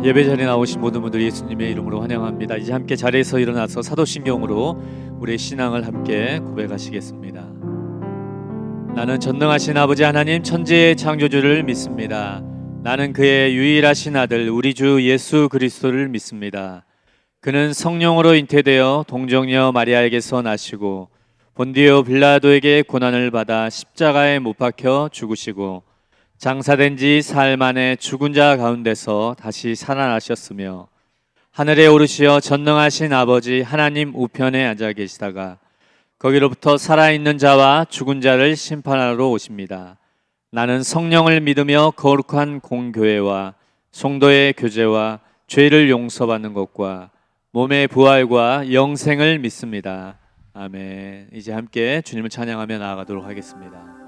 예배 자리에 나오신 모든 분들 예수님의 이름으로 환영합니다. 이제 함께 자리에서 일어나서 사도신경으로 우리의 신앙을 함께 고백하시겠습니다. 나는 전능하신 아버지 하나님 천지의 창조주를 믿습니다. 나는 그의 유일하신 아들 우리 주 예수 그리스도를 믿습니다. 그는 성령으로 잉태되어 동정녀 마리아에게서 나시고 본디오 빌라도에게 고난을 받아 십자가에 못 박혀 죽으시고 장사된 지 사흘 만에 죽은 자 가운데서 다시 살아나셨으며 하늘에 오르시어 전능하신 아버지 하나님 우편에 앉아 계시다가 거기로부터 살아있는 자와 죽은 자를 심판하러 오십니다. 나는 성령을 믿으며 거룩한 공교회와 성도의 교제와 죄를 용서받는 것과 몸의 부활과 영생을 믿습니다. 아멘. 이제 함께 주님을 찬양하며 나아가도록 하겠습니다.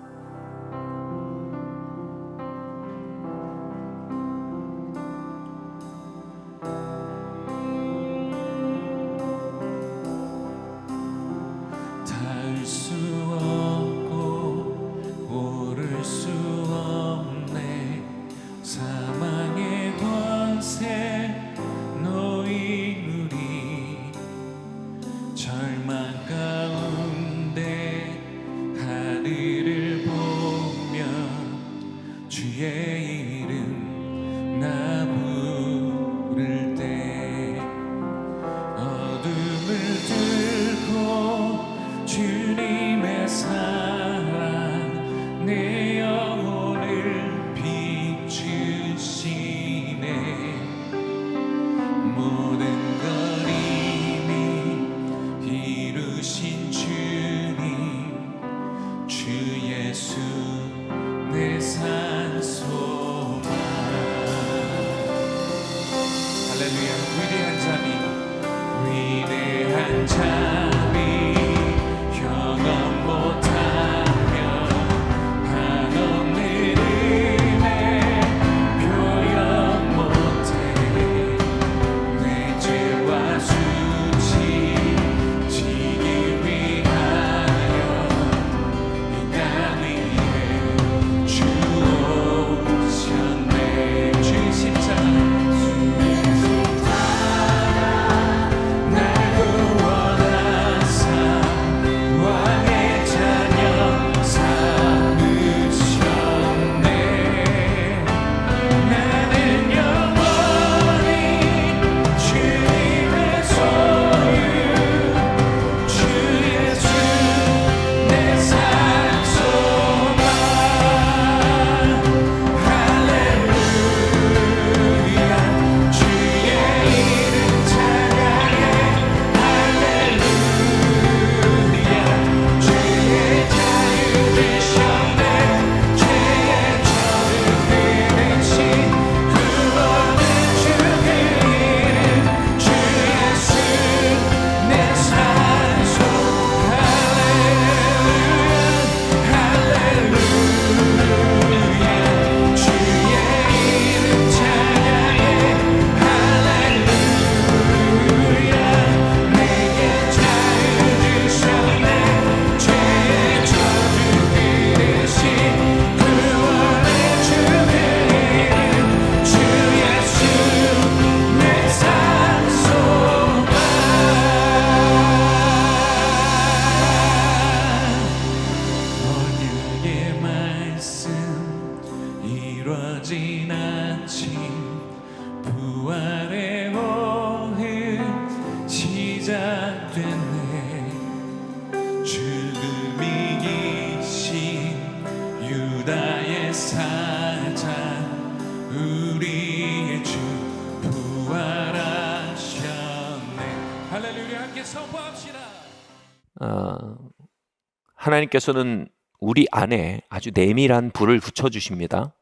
하나님께서는 우리 안에 아주 내밀한 불을 붙여주십니다.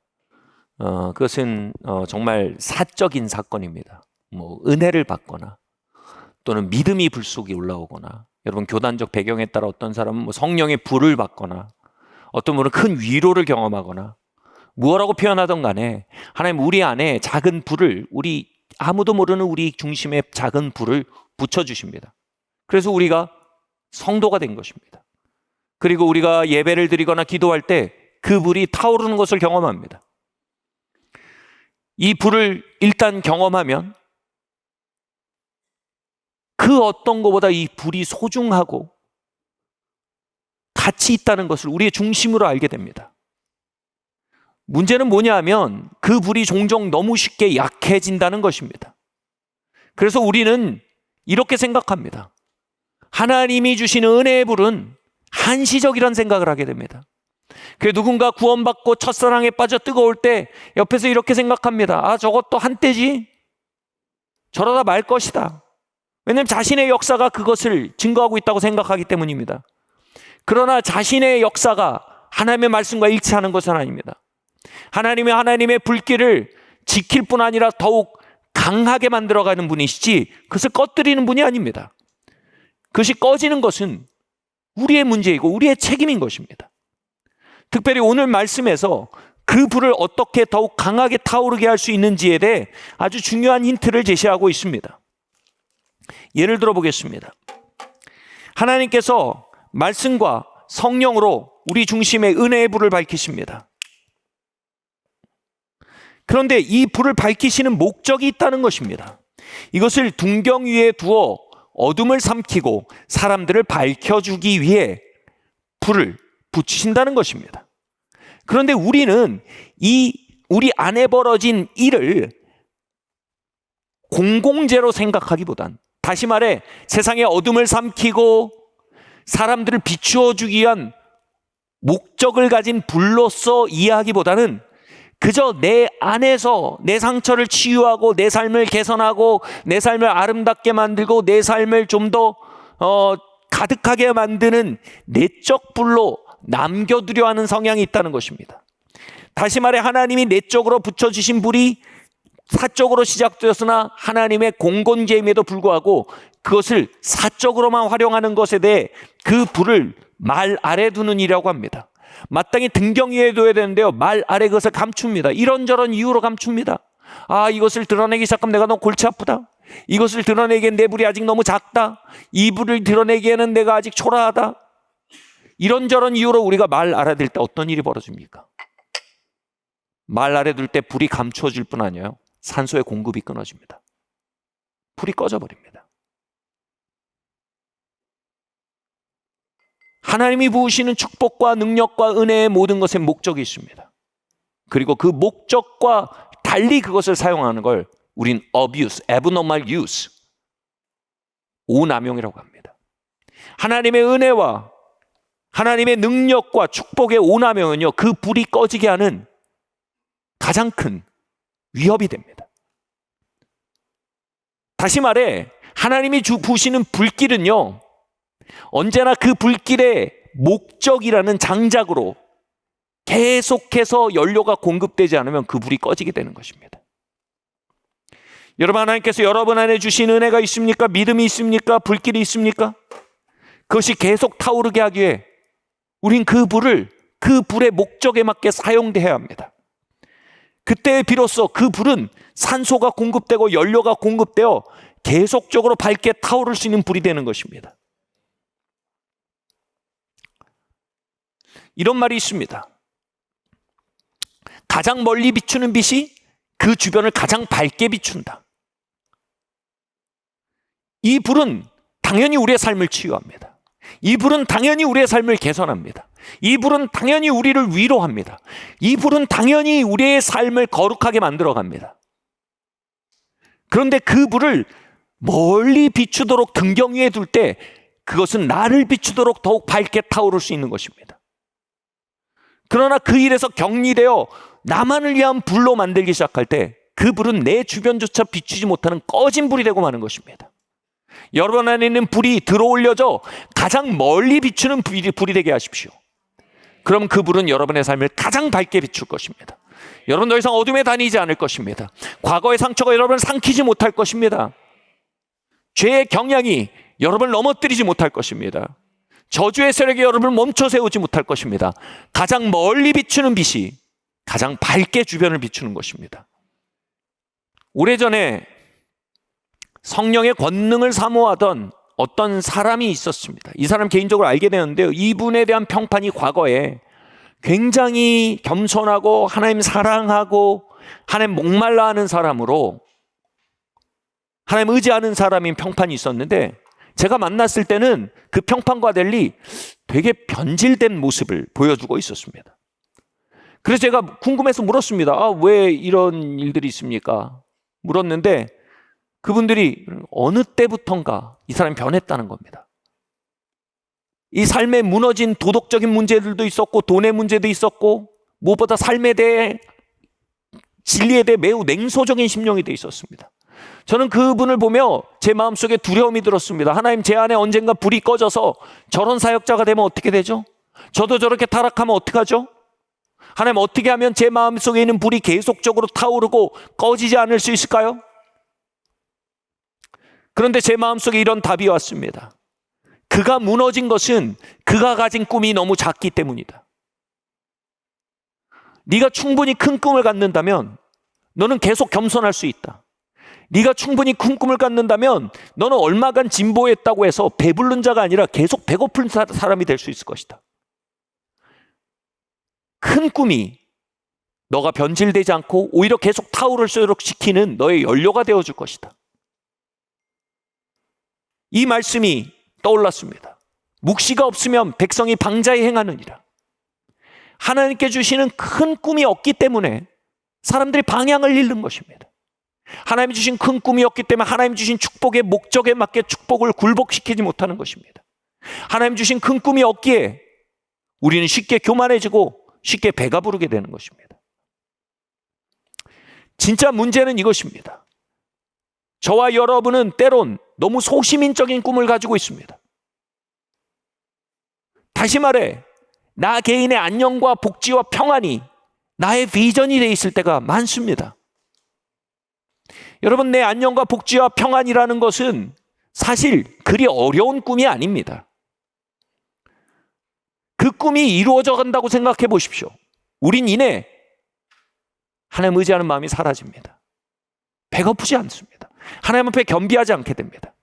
그것은 정말 사적인 사건입니다. 은혜를 받거나 또는 믿음이 불 속에 올라오거나, 여러분 교단적 배경에 따라 어떤 사람은 성령의 불을 받거나, 어떤 분은 큰 위로를 경험하거나, 무엇라고 표현하던 간에 하나님 우리 안에 작은 불을, 우리 아무도 모르는 우리 중심에 작은 불을 붙여주십니다. 그래서 우리가 성도가 된 것입니다. 그리고 우리가 예배를 드리거나 기도할 때 그 불이 타오르는 것을 경험합니다. 이 불을 일단 경험하면 그 어떤 것보다 이 불이 소중하고 가치 있다는 것을 우리의 중심으로 알게 됩니다. 문제는 뭐냐 하면 그 불이 종종 너무 쉽게 약해진다는 것입니다. 그래서 우리는 이렇게 생각합니다. 하나님이 주시는 은혜의 불은 한시적이라는 생각을 하게 됩니다. 그 누군가 구원받고 첫사랑에 빠져 뜨거울 때 옆에서 이렇게 생각합니다. 아, 저것도 한때지. 저러다 말 것이다. 왜냐하면 자신의 역사가 그것을 증거하고 있다고 생각하기 때문입니다. 그러나 자신의 역사가 하나님의 말씀과 일치하는 것은 아닙니다. 하나님의 불길을 지킬 뿐 아니라 더욱 강하게 만들어가는 분이시지 그것을 꺼뜨리는 분이 아닙니다. 그것이 꺼지는 것은 우리의 문제이고 우리의 책임인 것입니다. 특별히 오늘 말씀에서 그 불을 어떻게 더욱 강하게 타오르게 할 수 있는지에 대해 아주 중요한 힌트를 제시하고 있습니다. 예를 들어 보겠습니다. 하나님께서 말씀과 성령으로 우리 중심에 은혜의 불을 밝히십니다. 그런데 이 불을 밝히시는 목적이 있다는 것입니다. 이것을 등경 위에 두어 어둠을 삼키고 사람들을 밝혀주기 위해 불을 붙이신다는 것입니다. 그런데 우리는 우리 안에 벌어진 일을 공공재로 생각하기보단, 다시 말해 세상의 어둠을 삼키고 사람들을 비추어 주기 위한 목적을 가진 불로서 이해하기보다는 그저 내 안에서 내 상처를 치유하고 내 삶을 개선하고 내 삶을 아름답게 만들고 내 삶을 좀 더 가득하게 만드는 내적 불로 남겨두려 하는 성향이 있다는 것입니다. 다시 말해 하나님이 내적으로 붙여주신 불이 사적으로 시작되었으나 하나님의 공건제임에도 불구하고 그것을 사적으로만 활용하는 것에 대해 그 불을 말 아래 두는 일이라고 합니다. 마땅히 등경 위에 둬야 되는데요, 말 아래 그것을 감춥니다. 이런저런 이유로 감춥니다. 아, 이것을 드러내기 시작하면 내가 너무 골치 아프다. 이것을 드러내기엔 내 불이 아직 너무 작다. 이 불을 드러내기에는 내가 아직 초라하다. 이런저런 이유로 우리가 말 아래 둘 때 어떤 일이 벌어집니까? 말 아래 둘 때 불이 감춰질 뿐 아니에요, 산소의 공급이 끊어집니다. 불이 꺼져버립니다. 하나님이 부으시는 축복과 능력과 은혜의 모든 것에 목적이 있습니다. 그리고 그 목적과 달리 그것을 사용하는 걸 우린 abuse, abnormal use, 오남용이라고 합니다. 하나님의 은혜와 하나님의 능력과 축복의 오남용은요, 그 불이 꺼지게 하는 가장 큰 위협이 됩니다. 다시 말해 하나님이 부으시는 불길은요, 언제나 그 불길의 목적이라는 장작으로 계속해서 연료가 공급되지 않으면 그 불이 꺼지게 되는 것입니다. 여러분, 하나님께서 여러분 안에 주신 은혜가 있습니까? 믿음이 있습니까? 불길이 있습니까? 그것이 계속 타오르게 하기 위해 우린 그 불의 목적에 맞게 사용돼야 합니다. 그때 비로소 그 불은 산소가 공급되고 연료가 공급되어 계속적으로 밝게 타오를 수 있는 불이 되는 것입니다. 이런 말이 있습니다. 가장 멀리 비추는 빛이 그 주변을 가장 밝게 비춘다. 이 불은 당연히 우리의 삶을 치유합니다. 이 불은 당연히 우리의 삶을 개선합니다. 이 불은 당연히 우리를 위로합니다. 이 불은 당연히 우리의 삶을 거룩하게 만들어갑니다. 그런데 그 불을 멀리 비추도록 등경 위에 둘 때 그것은 나를 비추도록 더욱 밝게 타오를 수 있는 것입니다. 그러나 그 일에서 격리되어 나만을 위한 불로 만들기 시작할 때 그 불은 내 주변조차 비추지 못하는 꺼진 불이 되고 마는 것입니다. 여러분 안에 있는 불이 들어올려져 가장 멀리 비추는 불이 되게 하십시오. 그럼 그 불은 여러분의 삶을 가장 밝게 비출 것입니다. 여러분 더 이상 어둠에 다니지 않을 것입니다. 과거의 상처가 여러분을 삼키지 못할 것입니다. 죄의 경향이 여러분을 넘어뜨리지 못할 것입니다. 저주의 세력이 여러분을 멈춰 세우지 못할 것입니다. 가장 멀리 비추는 빛이 가장 밝게 주변을 비추는 것입니다. 오래전에 성령의 권능을 사모하던 어떤 사람이 있었습니다. 이 사람 개인적으로 알게 되는데요, 이분에 대한 평판이 과거에 굉장히 겸손하고 하나님 사랑하고 하나님 목말라 하는 사람으로 하나님 의지하는 사람인 평판이 있었는데, 제가 만났을 때는 그 평판과 달리 되게 변질된 모습을 보여주고 있었습니다. 그래서 제가 궁금해서 물었습니다. 왜 이런 일들이 있습니까? 물었는데 그분들이 어느 때부턴가 이 사람이 변했다는 겁니다. 이 삶에 무너진 도덕적인 문제들도 있었고, 돈의 문제도 있었고, 무엇보다 삶에 대해, 진리에 대해 매우 냉소적인 심령이 돼 있었습니다. 저는 그분을 보며 제 마음속에 두려움이 들었습니다. 하나님, 제 안에 언젠가 불이 꺼져서 저런 사역자가 되면 어떻게 되죠? 저도 저렇게 타락하면 어떡하죠? 하나님, 어떻게 하면 제 마음속에 있는 불이 계속적으로 타오르고 꺼지지 않을 수 있을까요? 그런데 제 마음속에 이런 답이 왔습니다. 그가 무너진 것은 그가 가진 꿈이 너무 작기 때문이다. 네가 충분히 큰 꿈을 갖는다면 너는 계속 겸손할 수 있다. 네가 충분히 큰 꿈을 갖는다면 너는 얼마간 진보했다고 해서 배부른 자가 아니라 계속 배고픈 사람이 될 수 있을 것이다. 큰 꿈이 너가 변질되지 않고 오히려 계속 타오를수록 시키는 너의 연료가 되어줄 것이다. 이 말씀이 떠올랐습니다. 묵시가 없으면 백성이 방자에 행하느니라. 하나님께 주시는 큰 꿈이 없기 때문에 사람들이 방향을 잃는 것입니다. 하나님이 주신 큰 꿈이 없기 때문에 하나님 주신 축복의 목적에 맞게 축복을 굴복시키지 못하는 것입니다. 하나님 주신 큰 꿈이 없기에 우리는 쉽게 교만해지고 쉽게 배가 부르게 되는 것입니다. 진짜 문제는 이것입니다. 저와 여러분은 때론 너무 소시민적인 꿈을 가지고 있습니다. 다시 말해, 나 개인의 안녕과 복지와 평안이 나의 비전이 되어 있을 때가 많습니다. 여러분, 내 안녕과 복지와 평안이라는 것은 사실 그리 어려운 꿈이 아닙니다. 그 꿈이 이루어져 간다고 생각해 보십시오. 우린 이내 하나님 의지하는 마음이 사라집니다. 배고프지 않습니다. 하나님 앞에 겸비하지 않게 됩니다.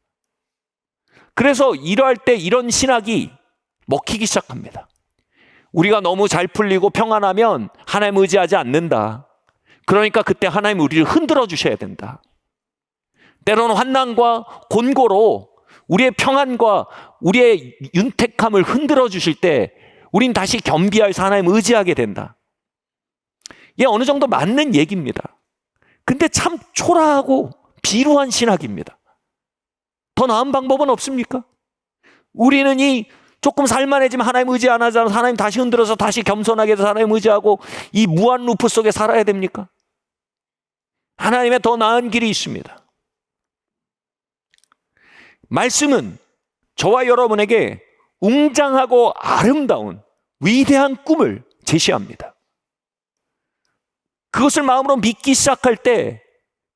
그래서 이러할 때 이런 신학이 먹히기 시작합니다. 우리가 너무 잘 풀리고 평안하면 하나님 의지하지 않는다. 그러니까 그때 하나님 우리를 흔들어 주셔야 된다. 때로는 환난과 곤고로 우리의 평안과 우리의 윤택함을 흔들어 주실 때 우린 다시 겸비하여서 하나님 의지하게 된다. 이게 어느 정도 맞는 얘기입니다. 근데 참 초라하고 비루한 신학입니다. 더 나은 방법은 없습니까? 우리는 이 조금 살만해지면 하나님 의지 안 하잖아. 하나님 다시 흔들어서 다시 겸손하게 해서 하나님 의지하고 이 무한 루프 속에 살아야 됩니까? 하나님의 더 나은 길이 있습니다. 말씀은 저와 여러분에게 웅장하고 아름다운 위대한 꿈을 제시합니다. 그것을 마음으로 믿기 시작할 때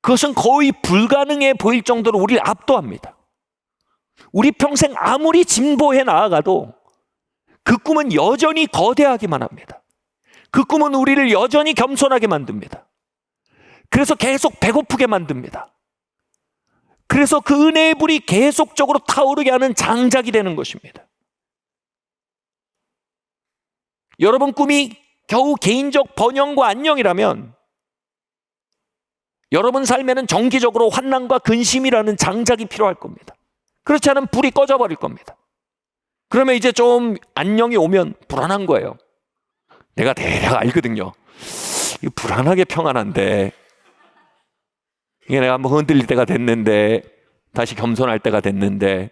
그것은 거의 불가능해 보일 정도로 우리를 압도합니다. 우리 평생 아무리 진보해 나아가도 그 꿈은 여전히 거대하기만 합니다. 그 꿈은 우리를 여전히 겸손하게 만듭니다. 그래서 계속 배고프게 만듭니다. 그래서 그 은혜의 불이 계속적으로 타오르게 하는 장작이 되는 것입니다. 여러분 꿈이 겨우 개인적 번영과 안녕이라면 여러분 삶에는 정기적으로 환난과 근심이라는 장작이 필요할 겁니다. 그렇지 않으면 불이 꺼져버릴 겁니다. 그러면 이제 좀 안녕이 오면 불안한 거예요. 내가 대략 알거든요. 이거 불안하게 평안한데 이게 내가 한번 흔들릴 때가 됐는데 다시 겸손할 때가 됐는데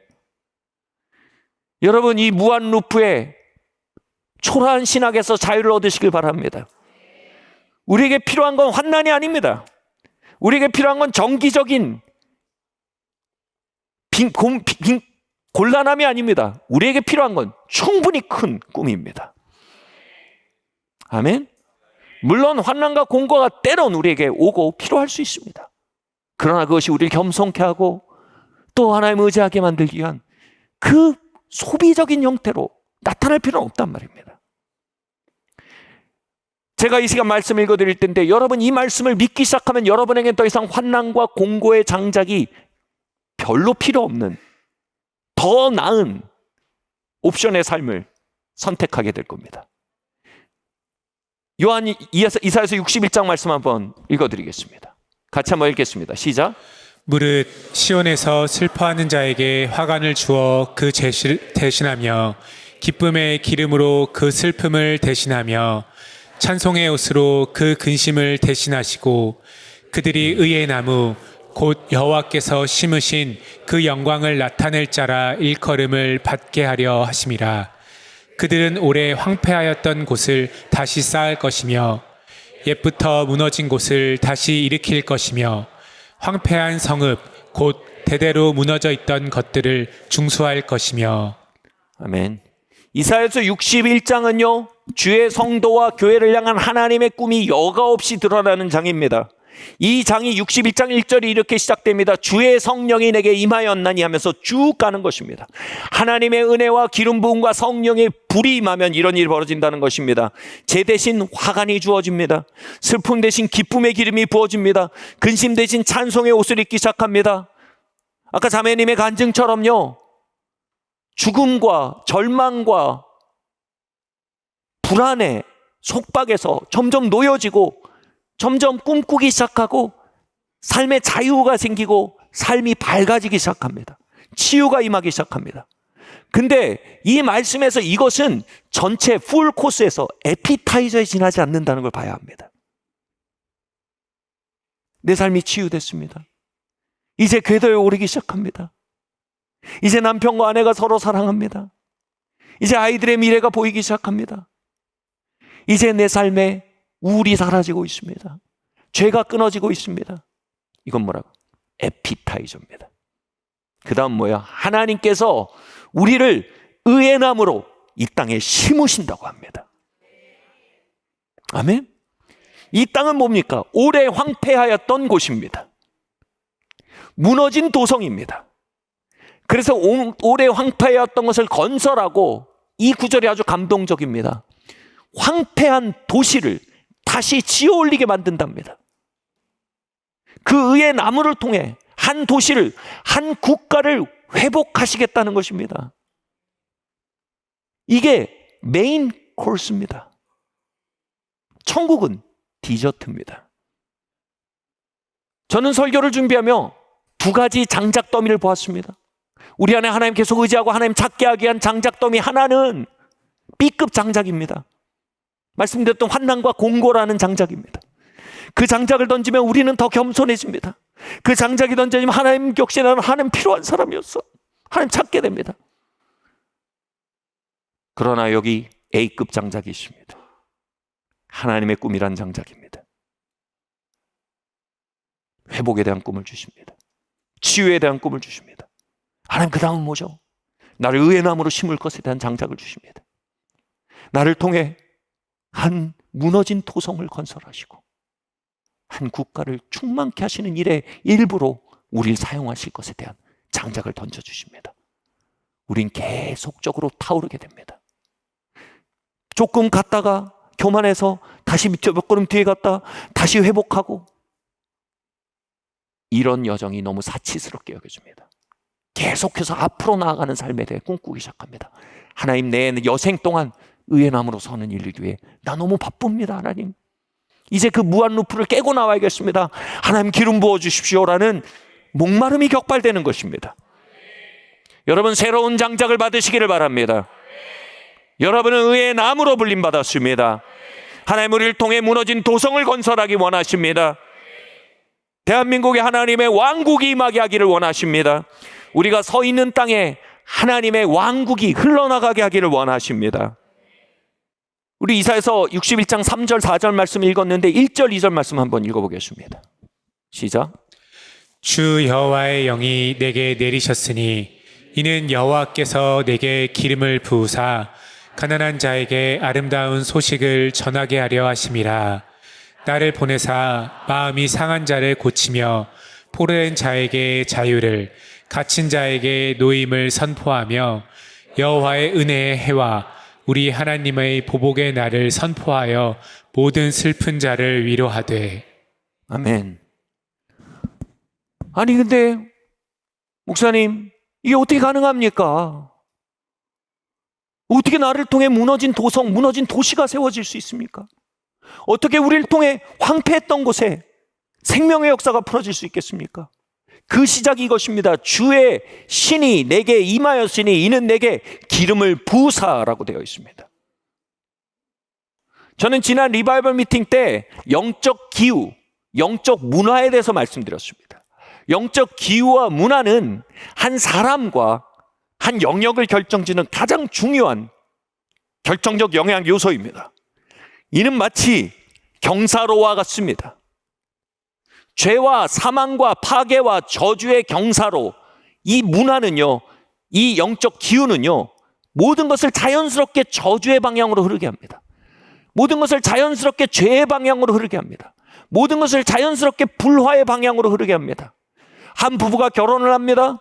여러분 이 무한 루프에 초라한 신학에서 자유를 얻으시길 바랍니다. 우리에게 필요한 건 환난이 아닙니다. 우리에게 필요한 건 정기적인 곤란함이 아닙니다. 우리에게 필요한 건 충분히 큰 꿈입니다. 아멘. 물론 환난과 공고가 때론 우리에게 오고 필요할 수 있습니다. 그러나 그것이 우리를 겸손케 하고 또 하나님 의지하게 만들기 위한 그 소비적인 형태로 나타날 필요는 없단 말입니다. 제가 이 시간 말씀 읽어드릴 텐데 여러분 이 말씀을 믿기 시작하면 여러분에게 더 이상 환난과 공고의 장작이 별로 필요 없는 더 나은 옵션의 삶을 선택하게 될 겁니다. 이사야서 61장 말씀 한번 읽어드리겠습니다. 같이 한번 읽겠습니다. 시작. 무릇 시온에서 슬퍼하는 자에게 화관을 주어 그 죄를 대신하며 기쁨의 기름으로 그 슬픔을 대신하며 찬송의 옷으로 그 근심을 대신하시고 그들이 의의 나무 곧 여호와께서 심으신 그 영광을 나타낼 자라 일컬음을 받게 하려 하심이라. 그들은 오래 황폐하였던 곳을 다시 쌓을 것이며 옛부터 무너진 곳을 다시 일으킬 것이며 황폐한 성읍 곧 대대로 무너져 있던 것들을 중수할 것이며. 아멘. 이사야서 61장은요 주의 성도와 교회를 향한 하나님의 꿈이 여과없이 드러나는 장입니다. 이 장이 61장 1절이 이렇게 시작됩니다. 주의 성령이 내게 임하였나니 하면서 쭉 가는 것입니다. 하나님의 은혜와 기름 부음과 성령의 불이 임하면 이런 일이 벌어진다는 것입니다. 죄 대신 화관이 주어집니다. 슬픔 대신 기쁨의 기름이 부어집니다. 근심 대신 찬송의 옷을 입기 시작합니다. 아까 자매님의 간증처럼요 죽음과 절망과 불안에 속박에서 점점 놓여지고 점점 꿈꾸기 시작하고 삶의 자유가 생기고 삶이 밝아지기 시작합니다. 치유가 임하기 시작합니다. 근데 이 말씀에서 이것은 전체 풀 코스에서 에피타이저에 지나지 않는다는 걸 봐야 합니다. 내 삶이 치유됐습니다. 이제 궤도에 오르기 시작합니다. 이제 남편과 아내가 서로 사랑합니다. 이제 아이들의 미래가 보이기 시작합니다. 이제 내 삶에 우울이 사라지고 있습니다. 죄가 끊어지고 있습니다. 이건 뭐라고? 에피타이저입니다. 그 다음 뭐야? 하나님께서 우리를 의의 나무로 이 땅에 심으신다고 합니다. 아멘? 이 땅은 뭡니까? 오래 황폐하였던 곳입니다. 무너진 도성입니다. 그래서 오래 황폐하였던 것을 건설하고, 이 구절이 아주 감동적입니다. 황폐한 도시를 다시 지어올리게 만든답니다. 그 의의 나무를 통해 한 도시를, 한 국가를 회복하시겠다는 것입니다. 이게 메인 코스입니다. 천국은 디저트입니다. 저는 설교를 준비하며 두 가지 장작 더미를 보았습니다. 우리 안에 하나님 계속 의지하고 하나님 찾게 하기 위한 장작 더미 하나는 B급 장작입니다. 말씀드렸던 환난과 공고라는 장작입니다. 그 장작을 던지면 우리는 더 겸손해집니다. 그 장작이 던져지면 하나님 역시 나는 하나님 필요한 사람이었어. 하나님 찾게 됩니다. 그러나 여기 A급 장작이 있습니다. 하나님의 꿈이란 장작입니다. 회복에 대한 꿈을 주십니다. 치유에 대한 꿈을 주십니다. 하나님 그 다음은 뭐죠? 나를 의의 나무로 심을 것에 대한 장작을 주십니다. 나를 통해 한 무너진 토성을 건설하시고 한 국가를 충만케 하시는 일의 일부로 우리를 사용하실 것에 대한 장작을 던져주십니다. 우린 계속적으로 타오르게 됩니다. 조금 갔다가 교만해서 다시 몇 걸음 뒤에 갔다 다시 회복하고, 이런 여정이 너무 사치스럽게 여겨집니다. 계속해서 앞으로 나아가는 삶에 대해 꿈꾸기 시작합니다. 하나님, 내 여생 동안 의의 나무로 서는 일을 위해 나 너무 바쁩니다. 하나님, 이제 그 무한 루프를 깨고 나와야겠습니다. 하나님 기름 부어주십시오라는 목마름이 격발되는 것입니다. 여러분, 새로운 장작을 받으시기를 바랍니다. 여러분은 의의 나무로 불림받았습니다. 하나님, 우리를 통해 무너진 도성을 건설하기 원하십니다. 대한민국에 하나님의 왕국이 임하게 하기를 원하십니다. 우리가 서 있는 땅에 하나님의 왕국이 흘러나가게 하기를 원하십니다. 우리 이사야서 61장 3절 4절 말씀 읽었는데 1절 2절 말씀 한번 읽어보겠습니다. 시작. 주 여호와의 영이 내게 내리셨으니 이는 여호와께서 내게 기름을 부으사 가난한 자에게 아름다운 소식을 전하게 하려 하심이라. 나를 보내사 마음이 상한 자를 고치며 포로된 자에게 자유를, 갇힌 자에게 노임을 선포하며 여호와의 은혜의 해와 우리 하나님의 보복의 날을 선포하여 모든 슬픈 자를 위로하되. 아멘. 아니 근데 목사님, 이게 어떻게 가능합니까? 어떻게 나를 통해 무너진 도성, 무너진 도시가 세워질 수 있습니까? 어떻게 우리를 통해 황폐했던 곳에 생명의 역사가 풀어질 수 있겠습니까? 그 시작이 이것입니다. 주의 신이 내게 임하였으니 이는 내게 기름을 부으사라고 되어 있습니다. 저는 지난 리바이벌 미팅 때 영적 기후, 영적 문화에 대해서 말씀드렸습니다. 영적 기후와 문화는 한 사람과 한 영역을 결정짓는 가장 중요한 결정적 영향 요소입니다. 이는 마치 경사로와 같습니다. 죄와 사망과 파괴와 저주의 경사로, 이 문화는요, 이 영적 기후는요, 모든 것을 자연스럽게 저주의 방향으로 흐르게 합니다. 모든 것을 자연스럽게 죄의 방향으로 흐르게 합니다. 모든 것을 자연스럽게 불화의 방향으로 흐르게 합니다. 한 부부가 결혼을 합니다.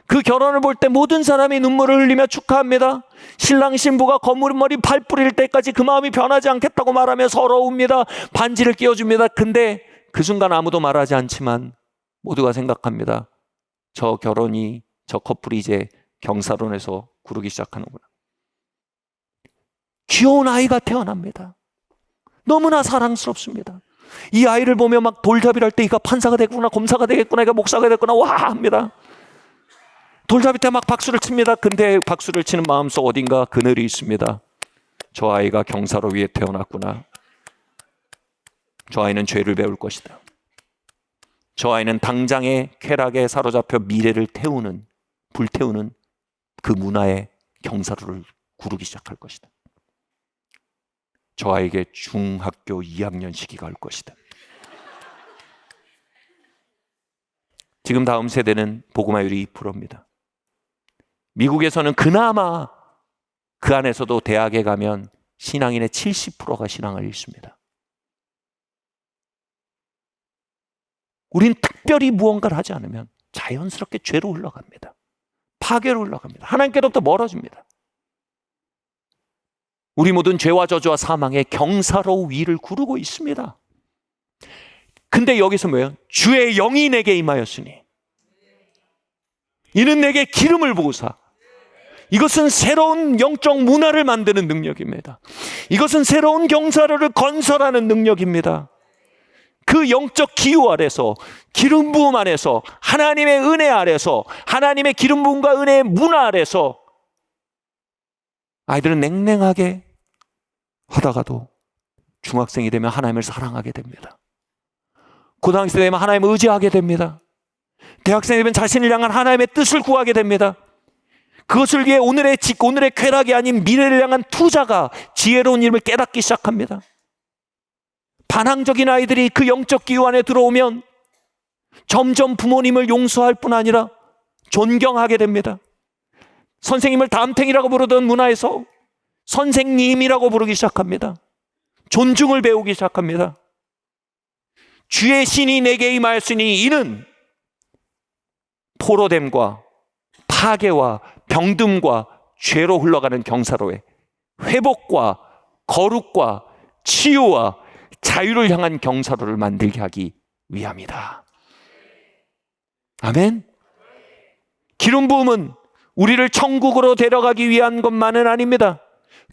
그 결혼을 볼 때 모든 사람이 눈물을 흘리며 축하합니다. 신랑 신부가 거물 머리 팔 뿌릴 때까지 그 마음이 변하지 않겠다고 말하며 서러웁니다. 반지를 끼워줍니다. 근데 그 순간 아무도 말하지 않지만 모두가 생각합니다. 저 결혼이, 저 커플이 이제 경사론에서 구르기 시작하는구나. 귀여운 아이가 태어납니다. 너무나 사랑스럽습니다. 이 아이를 보며 막 돌잡이를 할 때 이가 판사가 되겠구나, 검사가 되겠구나, 이가 목사가 되겠구나, 와 합니다. 돌잡이 때 막 박수를 칩니다. 근데 박수를 치는 마음속 어딘가 그늘이 있습니다. 저 아이가 경사로 위에 태어났구나. 저 아이는 죄를 배울 것이다. 저 아이는 당장의 쾌락에 사로잡혀 미래를 태우는, 불태우는 그 문화의 경사로를 구르기 시작할 것이다. 저 아이에게 중학교 2학년 시기가 올 것이다. 지금 다음 세대는 복음화율이 2%입니다. 미국에서는 그나마 그 안에서도 대학에 가면 신앙인의 70%가 신앙을 잃습니다. 우린 특별히 무언가를 하지 않으면 자연스럽게 죄로 흘러갑니다. 파괴로 흘러갑니다. 하나님께로부터 멀어집니다. 우리 모든 죄와 저주와 사망의 경사로 위를 구르고 있습니다. 근데 여기서 뭐예요? 주의 영이 내게 임하였으니 이는 내게 기름을 부으사. 이것은 새로운 영적 문화를 만드는 능력입니다. 이것은 새로운 경사로를 건설하는 능력입니다. 그 영적 기후 아래서, 기름 부음 안에서, 하나님의 은혜 아래서, 하나님의 기름 부음과 은혜의 문화 아래서 아이들은 냉랭하게 하다가도 중학생이 되면 하나님을 사랑하게 됩니다. 고등학생 되면 하나님을 의지하게 됩니다. 대학생이 되면 자신을 향한 하나님의 뜻을 구하게 됩니다. 그것을 위해 오늘의 쾌락이 아닌 미래를 향한 투자가 지혜로운 일을 깨닫기 시작합니다. 반항적인 아이들이 그 영적 기후 안에 들어오면 점점 부모님을 용서할 뿐 아니라 존경하게 됩니다. 선생님을 담탱이라고 부르던 문화에서 선생님이라고 부르기 시작합니다. 존중을 배우기 시작합니다. 주의 신이 내게 임하였으니 이는 포로됨과 파괴와 병듦과 죄로 흘러가는 경사로에 회복과 거룩과 치유와 자유를 향한 경사로를 만들게 하기 위함이다. 아멘. 기름 부음은 우리를 천국으로 데려가기 위한 것만은 아닙니다.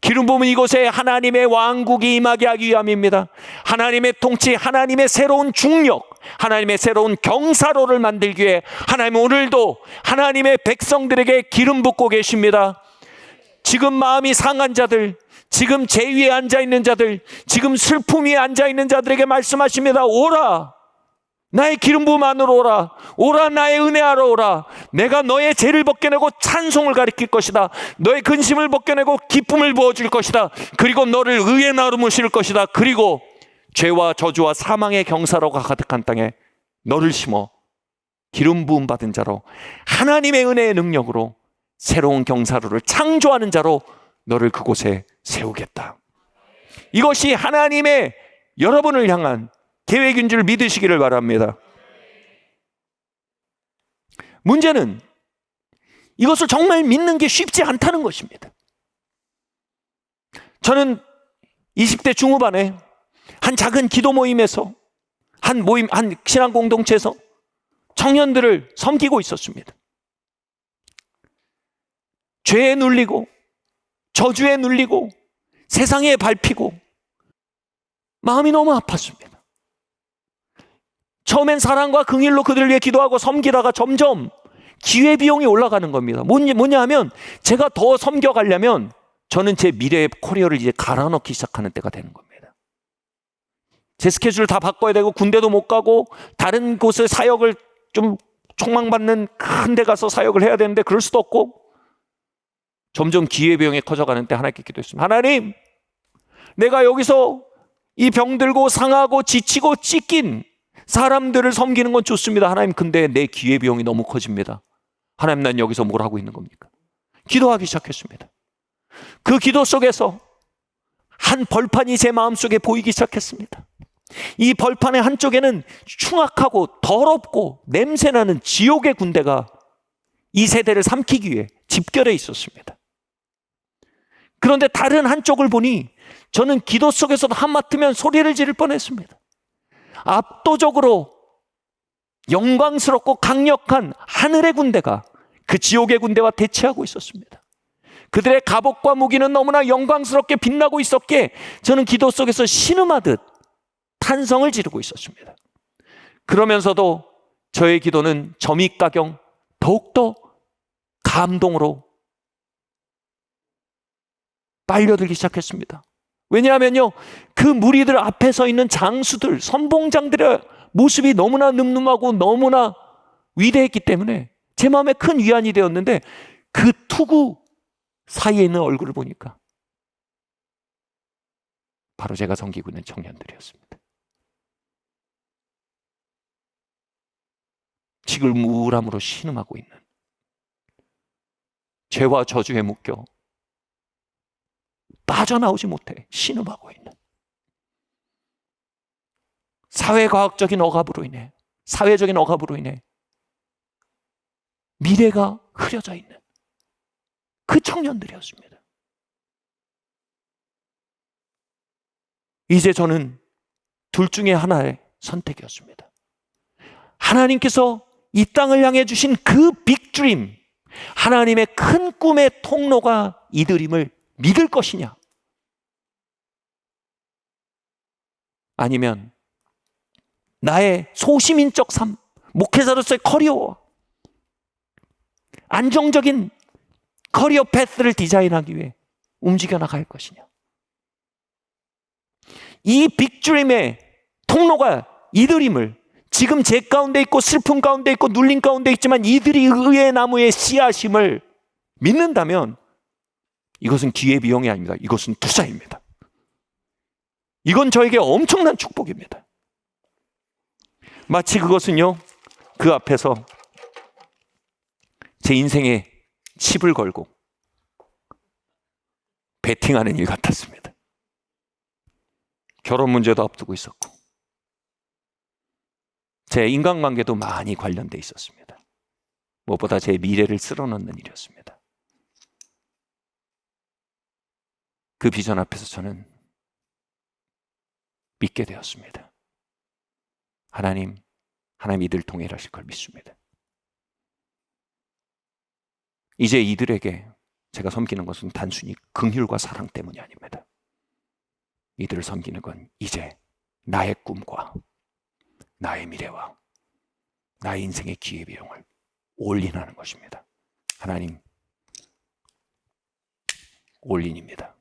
기름 부음은 이곳에 하나님의 왕국이 임하게 하기 위함입니다. 하나님의 통치, 하나님의 새로운 중력, 하나님의 새로운 경사로를 만들기 위해 하나님은 오늘도 하나님의 백성들에게 기름 붓고 계십니다. 지금 마음이 상한 자들, 지금 죄 위에 앉아있는 자들, 지금 슬픔 위에 앉아있는 자들에게 말씀하십니다. 오라, 나의 기름 부음 안으로 오라. 오라, 나의 은혜하러 오라. 내가 너의 죄를 벗겨내고 찬송을 가리킬 것이다. 너의 근심을 벗겨내고 기쁨을 부어줄 것이다. 그리고 너를 의의 나로 모실 것이다. 그리고 죄와 저주와 사망의 경사로가 가득한 땅에 너를 심어 기름 부음 받은 자로, 하나님의 은혜의 능력으로 새로운 경사로를 창조하는 자로 너를 그곳에 세우겠다. 이것이 하나님의 여러분을 향한 계획인 줄 믿으시기를 바랍니다. 문제는 이것을 정말 믿는 게 쉽지 않다는 것입니다. 저는 20대 중후반에 한 작은 기도 모임에서, 한 신앙 공동체에서 청년들을 섬기고 있었습니다. 죄에 눌리고 저주에 눌리고 세상에 밟히고 마음이 너무 아팠습니다. 처음엔 사랑과 긍휼로 그들을 위해 기도하고 섬기다가 점점 기회비용이 올라가는 겁니다. 뭐냐 하면 제가 더 섬겨가려면 저는 제 미래의 커리어를 이제 갈아넣기 시작하는 때가 되는 겁니다. 제 스케줄을 다 바꿔야 되고 군대도 못 가고 다른 곳에 사역을 좀 촉망받는 큰 데 가서 사역을 해야 되는데 그럴 수도 없고 점점 기회비용이 커져가는 때 하나님께 기도했습니다. 하나님, 내가 여기서 이 병들고 상하고 지치고 찢긴 사람들을 섬기는 건 좋습니다. 하나님, 근데 내 기회비용이 너무 커집니다. 하나님, 난 여기서 뭘 하고 있는 겁니까? 기도하기 시작했습니다. 그 기도 속에서 한 벌판이 제 마음속에 보이기 시작했습니다. 이 벌판의 한쪽에는 흉악하고 더럽고 냄새나는 지옥의 군대가 이 세대를 삼키기 위해 집결해 있었습니다. 그런데 다른 한쪽을 보니 저는 기도 속에서도 한마트면 소리를 지를 뻔했습니다. 압도적으로 영광스럽고 강력한 하늘의 군대가 그 지옥의 군대와 대치하고 있었습니다. 그들의 갑옷과 무기는 너무나 영광스럽게 빛나고 있었기에 저는 기도 속에서 신음하듯 탄성을 지르고 있었습니다. 그러면서도 저의 기도는 점입가경 더욱더 감동으로 빨려들기 시작했습니다. 왜냐하면요, 그 무리들 앞에 서 있는 장수들, 선봉장들의 모습이 너무나 늠름하고 너무나 위대했기 때문에 제 마음에 큰 위안이 되었는데 그 투구 사이에 있는 얼굴을 보니까 바로 제가 섬기고 있는 청년들이었습니다. 지글무람으로 신음하고 있는, 죄와 저주에 묶여 빠져나오지 못해 신음하고 있는, 사회과학적인 억압으로 인해, 사회적인 억압으로 인해 미래가 흐려져 있는 그 청년들이었습니다. 이제 저는 둘 중에 하나의 선택이었습니다. 하나님께서 이 땅을 향해 주신 그 빅드림, 하나님의 큰 꿈의 통로가 이들임을 믿을 것이냐, 아니면 나의 소시민적 삶, 목회자로서의 커리어와 안정적인 커리어 패스를 디자인하기 위해 움직여 나갈 것이냐. 이 빅드림의 통로가 이들임을 지금 제 가운데 있고 슬픔 가운데 있고 눌림 가운데 있지만 이들이 의의 나무의 씨앗임을 믿는다면 이것은 기회비용이 아닙니다. 이것은 투자입니다. 이건 저에게 엄청난 축복입니다. 마치 그것은요, 그 앞에서 제 인생에 칩을 걸고 베팅하는 일 같았습니다. 결혼 문제도 앞두고 있었고 제 인간관계도 많이 관련돼 있었습니다. 무엇보다 제 미래를 쓸어넣는 일이었습니다. 그 비전 앞에서 저는 믿게 되었습니다. 하나님 이들 통해 일하실 걸 믿습니다. 이제 이들에게 제가 섬기는 것은 단순히 긍휼과 사랑 때문이 아닙니다. 이들을 섬기는 건 이제 나의 꿈과 나의 미래와 나의 인생의 기회비용을 올인하는 것입니다. 하나님, 올인입니다.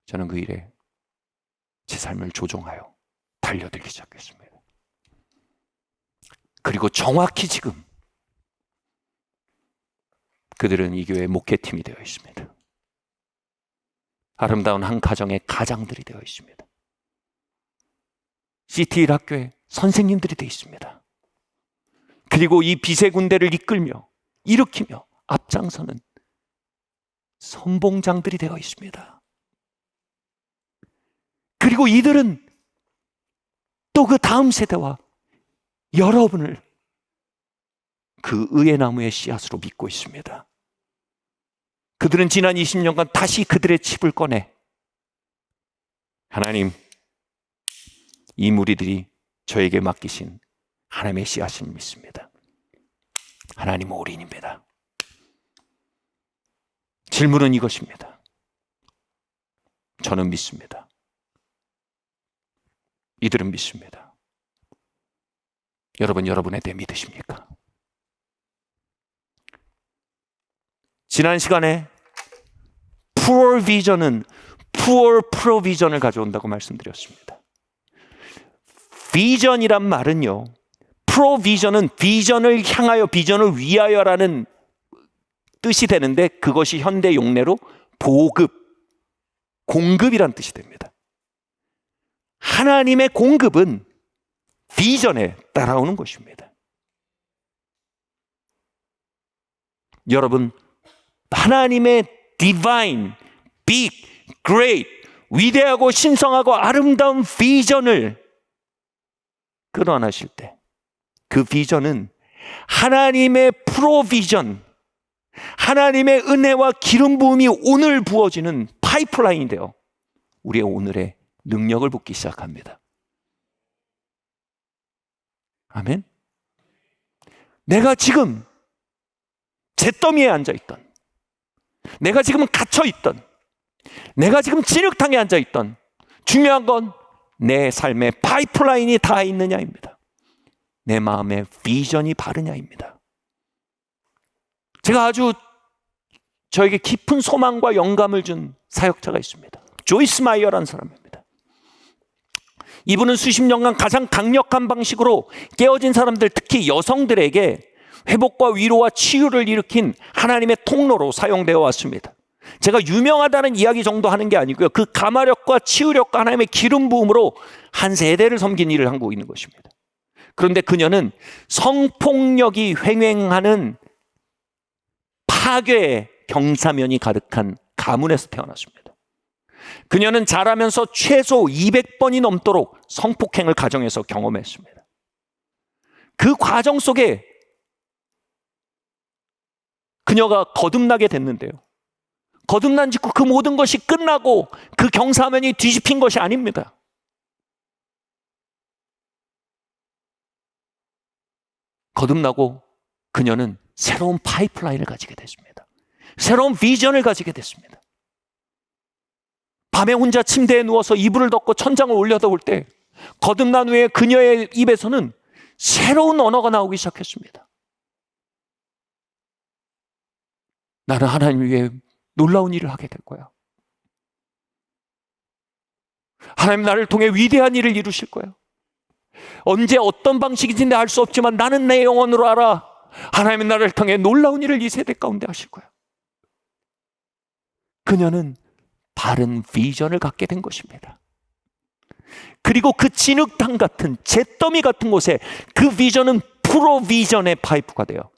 저는 그 일에 제 삶을 조종하여 달려들기 시작했습니다. 그리고 정확히 지금 그들은 이 교회의 목회팀이 되어 있습니다. 아름다운 한 가정의 가장들이 되어 있습니다. 시티 학교의 선생님들이 되어 있습니다. 그리고 이 빛의 군대를 이끌며 일으키며 앞장서는 선봉장들이 되어 있습니다. 그리고 이들은 또 그 다음 세대와 여러분을 그 의의 나무의 씨앗으로 믿고 있습니다. 그들은 지난 20년간 다시 그들의 칩을 꺼내 하나님, 이 무리들이 저에게 맡기신 하나님의 씨앗을 믿습니다. 하나님 올인입니다. 질문은 이것입니다. 저는 믿습니다. 이들은 믿습니다. 여러분, 여러분에 대해 믿으십니까? 지난 시간에 poor vision은 poor provision을 가져온다고 말씀드렸습니다. 비전이란 말은요, provision은 비전을 향하여, 비전을 위하여라는 뜻이 되는데 그것이 현대 용례로 보급, 공급이란 뜻이 됩니다. 하나님의 공급은 비전에 따라오는 것입니다. 여러분, 하나님의 divine, big, great, 위대하고 신성하고 아름다운 비전을 끌어안으실 때 그 비전은 하나님의 프로비전, 하나님의 은혜와 기름 부음이 오늘 부어지는 파이프라인이 되어 우리의 오늘의 능력을 붓기 시작합니다. 아멘. 내가 지금 잿더미에 앉아있던, 내가 지금 갇혀있던, 내가 지금 진흙탕에 앉아있던, 중요한 건 내 삶의 파이프라인이 다 있느냐입니다. 내 마음의 비전이 바르냐입니다. 제가 아주 저에게 깊은 소망과 영감을 준 사역자가 있습니다. 조이스 마이어라는 사람입니다. 이분은 수십 년간 가장 강력한 방식으로 깨어진 사람들, 특히 여성들에게 회복과 위로와 치유를 일으킨 하나님의 통로로 사용되어 왔습니다. 제가 유명하다는 이야기 정도 하는 게 아니고요, 그 감화력과 치유력과 하나님의 기름 부음으로 한 세대를 섬긴 일을 하고 있는 것입니다. 그런데 그녀는 성폭력이 횡행하는 파괴의 경사면이 가득한 가문에서 태어났습니다. 그녀는 자라면서 최소 200번이 넘도록 성폭행을 가정에서 경험했습니다. 그 과정 속에 그녀가 거듭나게 됐는데요, 거듭난 직후 그 모든 것이 끝나고 그 경사면이 뒤집힌 것이 아닙니다. 거듭나고 그녀는 새로운 파이프라인을 가지게 됐습니다. 새로운 비전을 가지게 됐습니다. 밤에 혼자 침대에 누워서 이불을 덮고 천장을 올려다볼 때 거듭난 후에 그녀의 입에서는 새로운 언어가 나오기 시작했습니다. 나는 하나님 위해 놀라운 일을 하게 될 거야. 하나님 나를 통해 위대한 일을 이루실 거야. 언제 어떤 방식인지 알 수 없지만 나는 내 영혼으로 알아. 하나님은 나를 통해 놀라운 일을 이 세대 가운데 하실 거야. 그녀는 바른 비전을 갖게 된 것입니다. 그리고 그 진흙탕 같은 잿더미 같은 곳에 그 비전은 프로비전의 파이프가 되어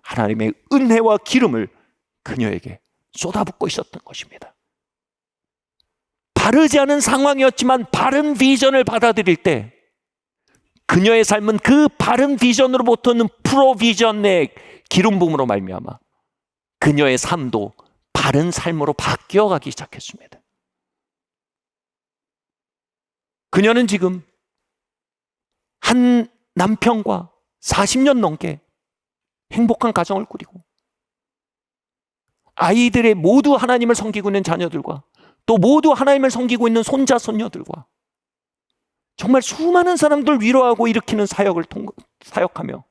하나님의 은혜와 기름을 그녀에게 쏟아붓고 있었던 것입니다. 바르지 않은 상황이었지만 바른 비전을 받아들일 때 그녀의 삶은 그 바른 비전으로부터는 프로비전의 기름 부음으로 말미암아 그녀의 삶도 바른 삶으로 바뀌어가기 시작했습니다. 그녀는 지금 한 남편과 40년 넘게 행복한 가정을 꾸리고 아이들의 모두 하나님을 섬기고 있는 자녀들과 또 모두 하나님을 섬기고 있는 손자, 손녀들과 정말 수많은 사람들 위로하고 일으키는 사역하며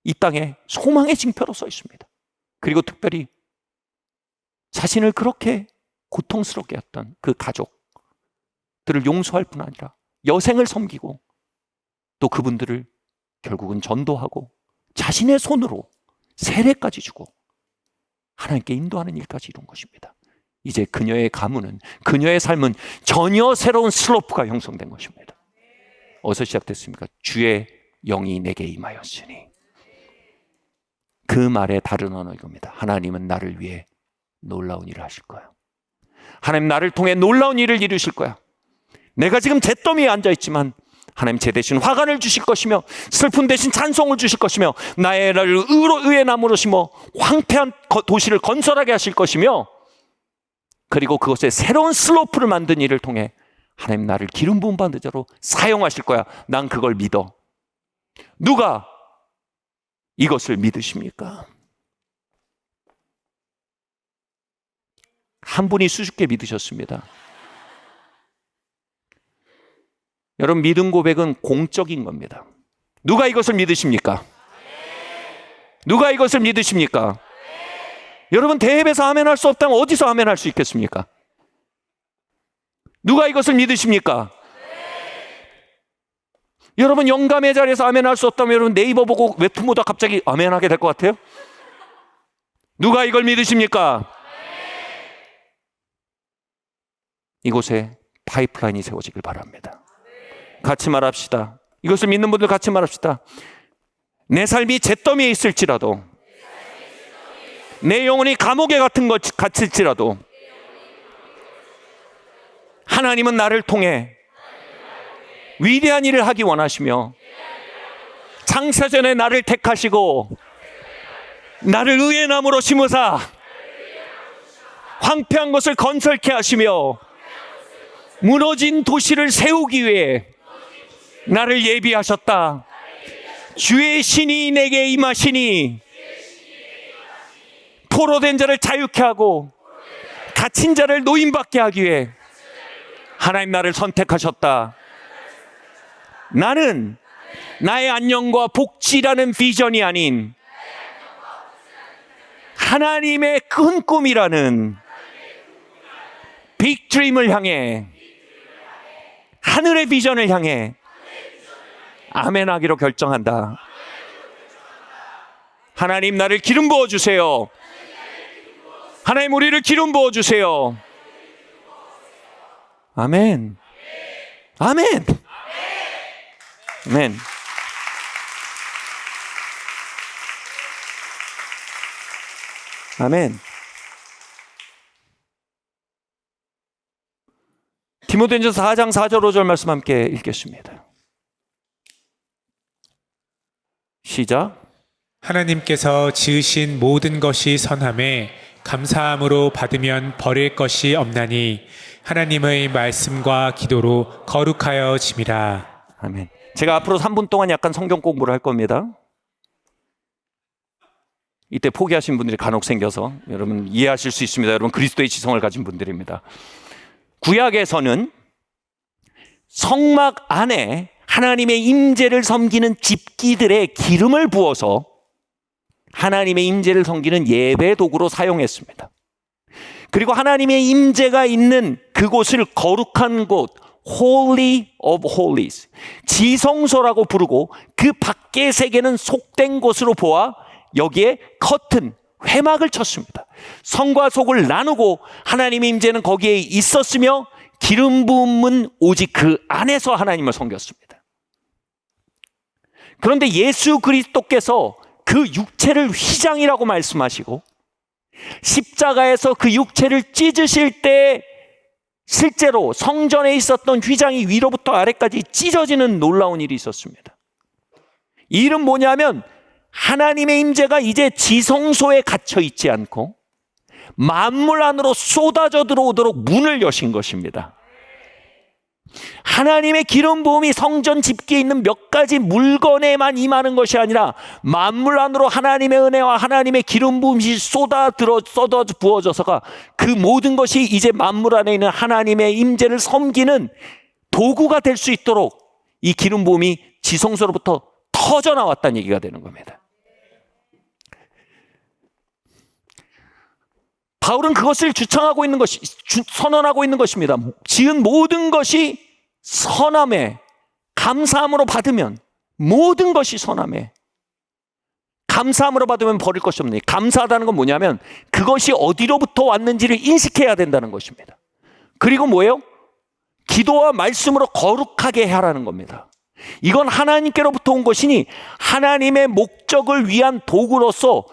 이 땅에 소망의 징표로 서 있습니다. 그리고 특별히 자신을 그렇게 고통스럽게 했던 그 가족들을 용서할 뿐 아니라 여생을 섬기고 또 그분들을 결국은 전도하고 자신의 손으로 세례까지 주고 하나님께 인도하는 일까지 이룬 것입니다. 이제 그녀의 가문은, 그녀의 삶은 전혀 새로운 슬로프가 형성된 것입니다. 어디서 시작됐습니까? 주의 영이 내게 임하였으니. 그 말의 다른 언어 이겁니다. 하나님은 나를 위해 놀라운 일을 하실 거야. 하나님 나를 통해 놀라운 일을 이루실 거야. 내가 지금 잿더미에 앉아있지만 하나님 제 대신 화관을 주실 것이며 슬픔 대신 찬송을 주실 것이며 나의 나를 의의 나무로 심어 황폐한 도시를 건설하게 하실 것이며 그리고 그것에 새로운 슬로프를 만든 일을 통해 하나님 나를 기름 부음 받은 자로 사용하실 거야. 난 그걸 믿어. 누가 이것을 믿으십니까? 한 분이 수줍게 믿으셨습니다. 여러분, 믿음 고백은 공적인 겁니다. 누가 이것을 믿으십니까? 누가 이것을 믿으십니까? 여러분, 대회에서 아멘할 수 없다면 어디서 아멘할 수 있겠습니까? 누가 이것을 믿으십니까? 여러분, 영감의 자리에서 아멘할 수 없다면 여러분 네이버 보고 웹툰보다 갑자기 아멘하게 될 것 같아요? 누가 이걸 믿으십니까? 이곳에 파이프라인이 세워지길 바랍니다. 같이 말합시다. 이것을 믿는 분들 같이 말합시다. 내 삶이 잿더미에 있을지라도, 내 영혼이 감옥에 같은 것 갇힐지라도 하나님은 나를 통해 위대한 일을 하기 원하시며 창세전에 나를 택하시고 나를 의의 나무로 심으사 황폐한 것을 건설케 하시며 무너진 도시를 세우기 위해 나를 예비하셨다. 주의 신이 내게 임하시니 포로된 자를 자유케 하고 갇힌 자를 노임받게 하기 위해 하나님 나를 선택하셨다. 나는 나의 안녕과 복지라는 비전이 아닌 하나님의 큰 꿈이라는 빅드림을 향해, 하늘의 비전을 향해 아멘하기로 결정한다. 하나님 나를 기름 부어주세요. 하나님 우리를 기름 부어주세요. 아멘. 아멘. 아멘. 아멘. 디모데전서 4장 4절 5절 말씀 함께 읽겠습니다. 시작. 하나님께서 지으신 모든 것이 선함에 감사함으로 받으면 버릴 것이 없나니 하나님의 말씀과 기도로 거룩하여 짐이라. 아멘. 제가 앞으로 3분 동안 약간 성경 공부를 할 겁니다. 이때 포기하신 분들이 간혹 생겨서 여러분 이해하실 수 있습니다. 여러분 그리스도의 지성을 가진 분들입니다. 구약에서는 성막 안에 하나님의 임재를 섬기는 집기들의 기름을 부어서 하나님의 임재를 섬기는 예배 도구로 사용했습니다. 그리고 하나님의 임재가 있는 그곳을 거룩한 곳, Holy of Holies, 지성소라고 부르고 그 밖의 세계는 속된 곳으로 보아 여기에 커튼, 회막을 쳤습니다. 성과 속을 나누고 하나님의 임재는 거기에 있었으며 기름 부음은 오직 그 안에서 하나님을 섬겼습니다. 그런데 예수 그리스도께서 그 육체를 휘장이라고 말씀하시고 십자가에서 그 육체를 찢으실 때 실제로 성전에 있었던 휘장이 위로부터 아래까지 찢어지는 놀라운 일이 있었습니다. 이 일은 뭐냐면 하나님의 임재가 이제 지성소에 갇혀 있지 않고 만물 안으로 쏟아져 들어오도록 문을 여신 것입니다. 하나님의 기름 부음이 성전 집기에 있는 몇 가지 물건에만 임하는 것이 아니라 만물 안으로 하나님의 은혜와 하나님의 기름 부음이 쏟아 부어져서가 그 모든 것이 이제 만물 안에 있는 하나님의 임재를 섬기는 도구가 될 수 있도록 이 기름 부음이 지성소로부터 터져 나왔다는 얘기가 되는 겁니다. 바울은 그것을 주창하고 있는 것이, 선언하고 있는 것입니다. 지은 모든 것이 선함에 감사함으로 받으면, 모든 것이 선함에 감사함으로 받으면 버릴 것이 없네. 감사하다는 건 뭐냐면 그것이 어디로부터 왔는지를 인식해야 된다는 것입니다. 그리고 뭐예요? 기도와 말씀으로 거룩하게 하라는 겁니다. 이건 하나님께로부터 온 것이니 하나님의 목적을 위한 도구로서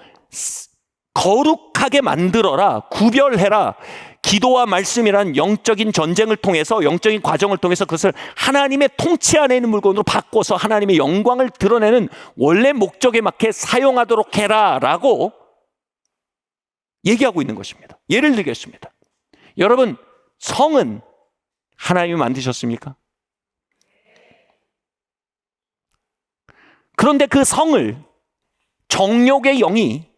거룩하게 만들어라, 구별해라. 기도와 말씀이란 영적인 전쟁을 통해서, 영적인 과정을 통해서 그것을 하나님의 통치 안에 있는 물건으로 바꿔서 하나님의 영광을 드러내는 원래 목적에 맞게 사용하도록 해라 라고 얘기하고 있는 것입니다. 예를 들겠습니다. 여러분, 성은 하나님이 만드셨습니까? 그런데 그 성을 정욕의 영이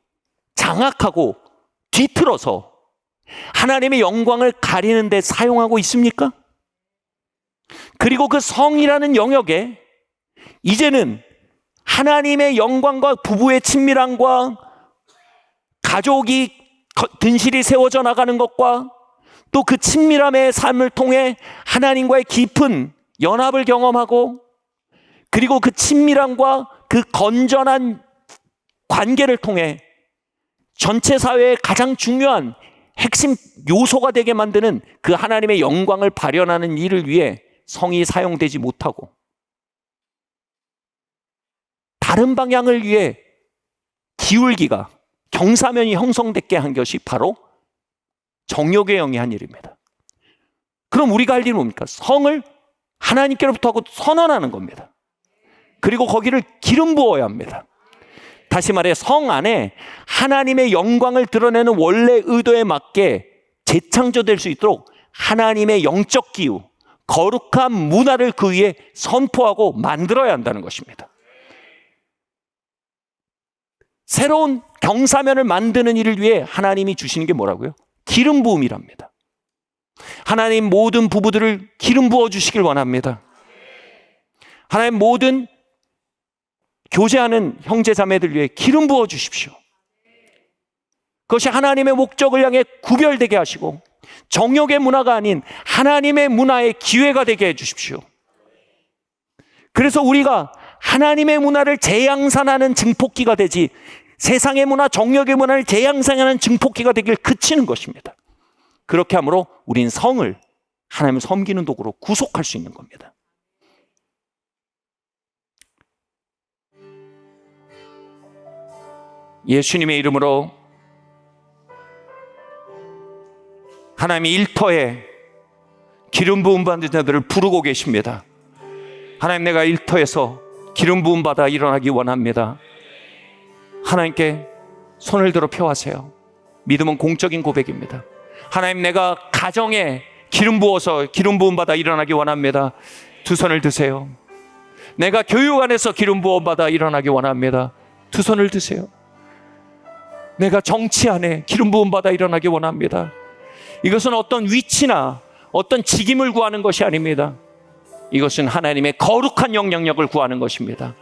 장악하고 뒤틀어서 하나님의 영광을 가리는 데 사용하고 있습니까? 그리고 그 성이라는 영역에 이제는 하나님의 영광과 부부의 친밀함과 가족이 든실이 세워져 나가는 것과 또 그 친밀함의 삶을 통해 하나님과의 깊은 연합을 경험하고, 그리고 그 친밀함과 그 건전한 관계를 통해 전체 사회의 가장 중요한 핵심 요소가 되게 만드는 그 하나님의 영광을 발현하는 일을 위해 성이 사용되지 못하고 다른 방향을 위해 기울기가, 경사면이 형성되게 한 것이 바로 정욕의 영이 한 일입니다. 그럼 우리가 할 일은 뭡니까? 성을 하나님께로부터 하고 선언하는 겁니다. 그리고 거기를 기름 부어야 합니다. 다시 말해, 성 안에 하나님의 영광을 드러내는 원래 의도에 맞게 재창조될 수 있도록 하나님의 영적 기후, 거룩한 문화를 그 위에 선포하고 만들어야 한다는 것입니다. 새로운 경사면을 만드는 일을 위해 하나님이 주시는 게 뭐라고요? 기름 부음이랍니다. 하나님 모든 부부들을 기름 부어 주시길 원합니다. 하나님 모든 교제하는 형제 자매들 위해 기름 부어 주십시오. 그것이 하나님의 목적을 향해 구별되게 하시고 정욕의 문화가 아닌 하나님의 문화의 기회가 되게 해 주십시오. 그래서 우리가 하나님의 문화를 재양산하는 증폭기가 되지, 세상의 문화, 정욕의 문화를 재양산하는 증폭기가 되길 그치는 것입니다. 그렇게 함으로 우린 성을 하나님을 섬기는 도구로 구속할 수 있는 겁니다. 예수님의 이름으로 하나님이 일터에 기름 부음 받는 자들을 부르고 계십니다. 하나님, 내가 일터에서 기름 부음 받아 일어나기 원합니다. 하나님께 손을 들어 표하세요. 믿음은 공적인 고백입니다. 하나님, 내가 가정에 기름 부어서 기름 부음 받아 일어나기 원합니다. 두 손을 드세요. 내가 교육 안에서 기름 부음 받아 일어나기 원합니다. 두 손을 드세요. 내가 정치 안에 기름 부음 받아 일어나기 원합니다. 이것은 어떤 위치나 어떤 직임을 구하는 것이 아닙니다. 이것은 하나님의 거룩한 영향력을 구하는 것입니다.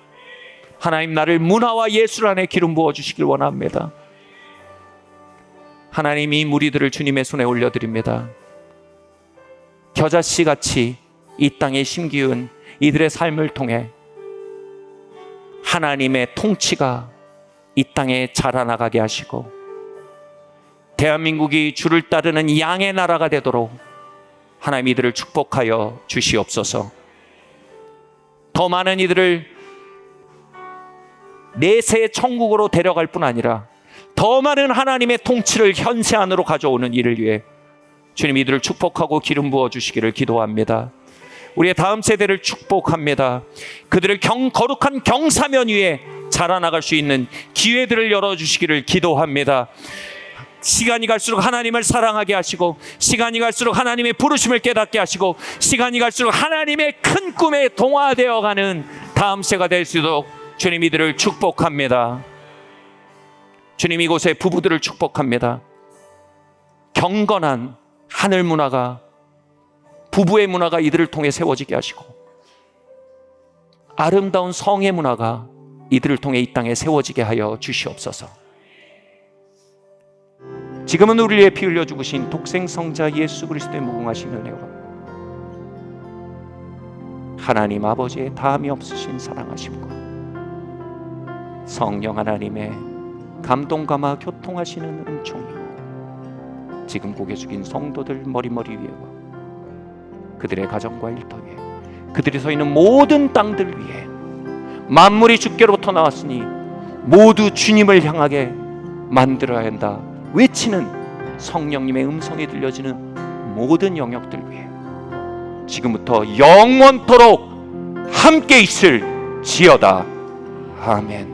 하나님, 나를 문화와 예술 안에 기름 부어 주시길 원합니다. 하나님이 무리들을 주님의 손에 올려드립니다. 겨자씨 같이 이 땅에 심기운 이들의 삶을 통해 하나님의 통치가 이 땅에 자라나가게 하시고, 대한민국이 주를 따르는 양의 나라가 되도록 하나님 이들을 축복하여 주시옵소서. 더 많은 이들을 내세의 천국으로 데려갈 뿐 아니라 더 많은 하나님의 통치를 현세 안으로 가져오는 일을 위해 주님 이들을 축복하고 기름 부어 주시기를 기도합니다. 우리의 다음 세대를 축복합니다. 그들을 거룩한 경사면 위에 자라나갈 수 있는 기회들을 열어주시기를 기도합니다. 시간이 갈수록 하나님을 사랑하게 하시고, 시간이 갈수록 하나님의 부르심을 깨닫게 하시고, 시간이 갈수록 하나님의 큰 꿈에 동화되어가는 다음 세가 될 수 있도록 주님 이들을 축복합니다. 주님, 이곳의 부부들을 축복합니다. 경건한 하늘 문화가, 부부의 문화가 이들을 통해 세워지게 하시고, 아름다운 성의 문화가 이들을 통해 이 땅에 세워지게 하여 주시옵소서. 지금은 우리를 위해 피 흘려 죽으신 독생성자 예수 그리스도의 무궁하신 은혜와 하나님 아버지의 다함이 없으신 사랑하심과 성령 하나님의 감동감화 교통하시는 은총이 지금 고개 숙인 성도들 머리머리 위에와 그들의 가정과 일터 위에, 그들이 서 있는 모든 땅들 위에, 만물이 주께로부터 나왔으니 모두 주님을 향하게 만들어야 한다 외치는 성령님의 음성이 들려지는 모든 영역들 위해 지금부터 영원토록 함께 있을 지어다. 아멘.